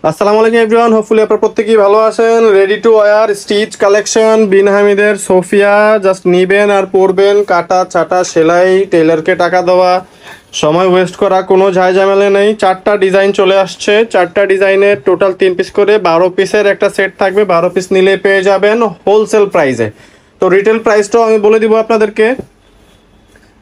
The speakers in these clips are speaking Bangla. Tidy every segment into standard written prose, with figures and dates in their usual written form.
আসসালামু আলাইকুম এভরিওয়ান, হোপফুলি আপনারা প্রত্যেকেই ভালো আছেন। Ready to wear stitch collection Bin হামিদের সোফিয়া জাস্ট নিবেন আর পরবেন। কাটা ছাটা সেলাই, টেলারকে টাকা দেওয়া, সময় ওয়েস্ট করা কোনো ঝামেলা নেই। 4টা ডিজাইন চলে আসছে। 4টা ডিজাইনের টোটাল 3 পিস করে 12 পিসের একটা সেট থাকবে। 12 পিস নিলে পেয়ে যাবেন হোলসেল প্রাইসে। তো রিটেল প্রাইসটাও আমি বলে দিব আপনাদেরকে।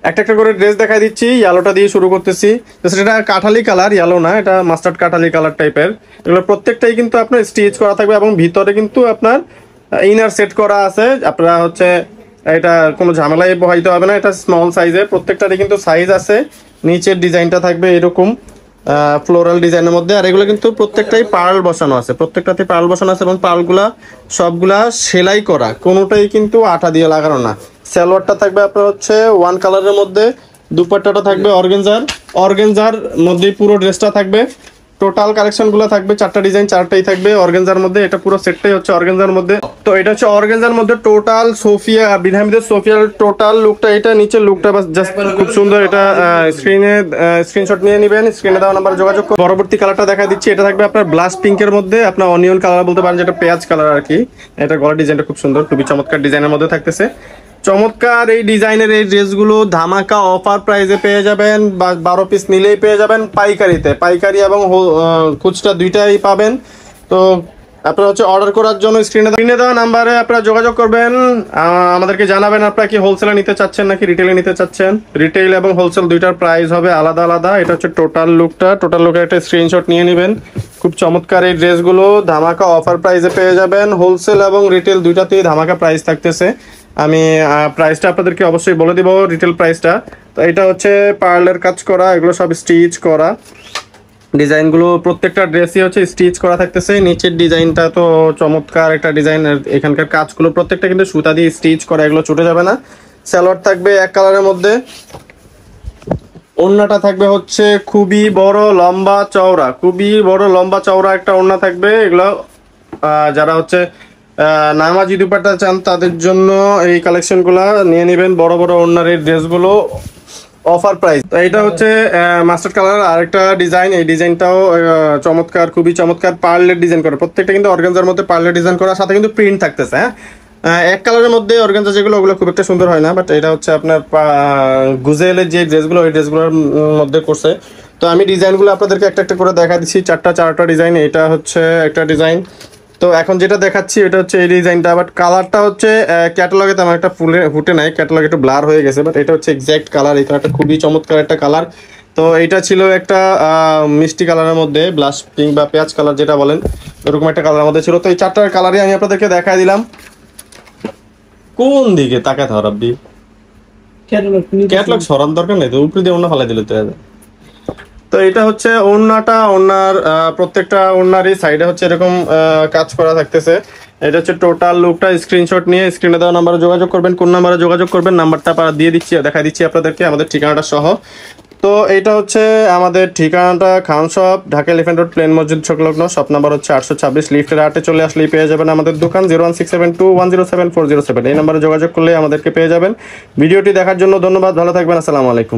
একটা একটা করে ড্রেস দেখা দিচ্ছি। ইয়েলোটা দিয়ে শুরু করতেছি। তো সেটা কাঠালি কালার, ইয়েলো না, এটা মাস্টার্ড কাঠালি কালার টাইপের। এগুলো প্রত্যেকটাই কিন্তু আপনার স্টিচ করা থাকবে এবং ভিতরে কিন্তু আপনার ইনার সেট করা আছে। আপনারা হচ্ছে এটা কোনো ঝামেলায় বহাইতে হবে না। এটা স্মল সাইজে, প্রত্যেকটারই কিন্তু সাইজ আছে। নিচের ডিজাইনটা থাকবে এরকম ফ্লোরাল ডিজাইনের মধ্যে। আর এগুলো কিন্তু প্রত্যেকটাই পার্ল বসানো আছে, প্রত্যেকটাতে পার্ল বসানো আছে এবং পার্লগুলা সবগুলা সেলাই করা, কোনোটাই কিন্তু আঠা দিয়ে লাগানো না। সালোয়ারটা থাকবে আপনার হচ্ছে ওয়ান কালারের মধ্যে, দুপাট্টাটা থাকবে অর্গেনজার, অর্গেনজার মধ্যেই পুরো ড্রেসটা থাকবে। টোটাল কালেকশনগুলো থাকবে 4টা ডিজাইন, 4টাই থাকবে অর্গেনজার মধ্যে। এটা পুরো সেটটাই হচ্ছে অর্গেনজার মধ্যে। তো এটা হচ্ছে অর্গেনজার মধ্যে টোটাল সোফিয়া বিন হামিদের সোফিয়ার টোটাল লুকটা এটা। নিচের লুকটা বাস জাস্ট খুব সুন্দর। এটা স্ক্রিনশট নিয়ে নেবেন, স্ক্রিনে দেওয়া নাম্বারে যোগাযোগ করুন। পরবর্তী কালারটা দেখা দিচ্ছি। এটা থাকবে আপনার ব্লাশ পিঙ্কের মধ্যে, আপনার অনিয়ন কালার বলতে পারেন, যেটা পেঁয়াজ কালার আর কি। এটা গলার ডিজাইনটা খুব সুন্দর, খুবই চমৎকার ডিজাইনের মধ্যে থাকতেছে। চমৎকার এই ডিজাইনের এই ড্রেসগুলো ধামাকা অফার প্রাইসে পেয়ে যাবেন। 12 পিস নিলেই পেয়ে যাবেন পাইকারিতে। পাইকারি এবং খুচরা দুইটাই পাবেন। তো আপনারা হচ্ছে অর্ডার করার জন্য স্ক্রিনে দেওয়া নাম্বারে আপনারা যোগাযোগ করবেন। আমাদেরকে জানাবেন আপনারা কি হোলসেলে নিতে চাচ্ছেন নাকি রিটেলে নিতে চাচ্ছেন। রিটেল এবং হোলসেল দুইটার প্রাইস হবে আলাদা আলাদা। এটা হচ্ছে টোটাল লুকটা। টোটাল লুকের একটা স্ক্রিনশট নিয়ে নেবেন। খুব চমৎকার এই ড্রেসগুলো ধামাকা অফার প্রাইসে পেয়ে যাবেন। হোলসেল এবং রিটেল দুইটাতেই ধামাকা প্রাইস থাকতেছে। আমি প্রাইসটা আপনাদেরকে অবশ্যই বলে দিব, রিটেল প্রাইসটা। তো এটা হচ্ছে পার্লের কাজ করা, এগুলো সব স্টিচ করা ডিজাইনগুলো। প্রত্যেকটা ড্রেসই হচ্ছে স্টিচ করা থাকতেছে। নিচের ডিজাইনটা তো চমৎকার একটা ডিজাইন। এখানকার কাজগুলো প্রত্যেকটা কিন্তু সুতা দিয়ে স্টিচ করা, এগুলো ছুটে যাবে না। সালোয়ার থাকবে এক কালারের মধ্যে। ওড়নাটা থাকবে হচ্ছে খুবই বড় লম্বা চওড়া, খুবই বড় লম্বা চওড়া একটা ওড়না থাকবে। এগুলো যারা হচ্ছে নামাজি দুপাট্টা চান তাদের জন্য এই কালেকশনগুলো নিয়ে নেবেন। বড় বড় ওড়নার এই ড্রেসগুলো অফার প্রাইস। তো এটা হচ্ছে মাস্টার্ড কালার আরেকটা ডিজাইন। এই ডিজাইনটাও চমৎকার, খুবই চমৎকার। পার্লের ডিজাইন করা, প্রত্যেকটা কিন্তু অর্গানজার মধ্যে পার্লের ডিজাইন করা, সাথে কিন্তু প্রিন্ট থাকতেছে। হ্যাঁ, এক কালারের মধ্যে অর্গানজা যেগুলো, ওগুলো খুব একটা সুন্দর হয় না, বাট এটা হচ্ছে আপনার গুজেলের যে ড্রেসগুলো ওই ড্রেসগুলোর মধ্যে করছে। তো আমি ডিজাইনগুলো আপনাদেরকে একটা একটা করে দেখা দিচ্ছি। 4টা ডিজাইন। এটা হচ্ছে একটা ডিজাইন। তো এখন যেটা দেখাচ্ছি এটা হচ্ছে এই ডিজাইনটা, বাট কালারটা হচ্ছে ক্যাটালগে তেমন একটা ফুটে নাই, ক্যাটালগে একটু ব্লার হয়ে গেছে, বাট এটা হচ্ছে এক্স্যাক্ট কালার। এই কালারটা খুবই চমৎকার একটা কালার। তো এটা ছিল একটা মিষ্টি কালারের মধ্যে, ব্লাশ পিঙ্ক বা পেঁয়াজ কালার যেটা বলেন, এরকম একটা কালারের মধ্যে ছিল। তো এই 4টার কালারই আমি আপনাদেরকে দেখাই দিলাম। কোন দিকে তাকাতে হবে রাব্বি? ক্যাটালগ সরান দরকার নেই তো, উপরে দিয়ে অন্য ফালাই দিলে তো। তো এটা হচ্ছে ওড়নাটা। ওড়নার প্রত্যেকটা ওড়নারই সাইডে হচ্ছে এরকম কাজ করা থাকতেছে। এটা হচ্ছে টোটাল লুকটা। স্ক্রিনশট নিয়ে স্ক্রিনে দেওয়া নাম্বারে যোগাযোগ করবেন। কোন নাম্বারে যোগাযোগ করবেন নাম্বারটা দিয়ে দিচ্ছি, দেখা দিচ্ছি আপনাদেরকে, আমাদের ঠিকানাটা সহ। তো এটা হচ্ছে আমাদের ঠিকানাটা Khan shop, Dhaka elephant road, প্লেন মসজিদ সংলগ্ন। শপ নাম্বার হচ্ছে 826, লিফটের 8-এ চলে আসলেই পেয়ে যাবেন আমাদের দোকান। 01672107407। এই নাম্বারে যোগাযোগ করলে আমাদেরকে পেয়ে যাবেন। ভিডিওটি দেখার জন্য ধন্যবাদ। ভালো থাকবেন। আসসালামু আলাইকুম।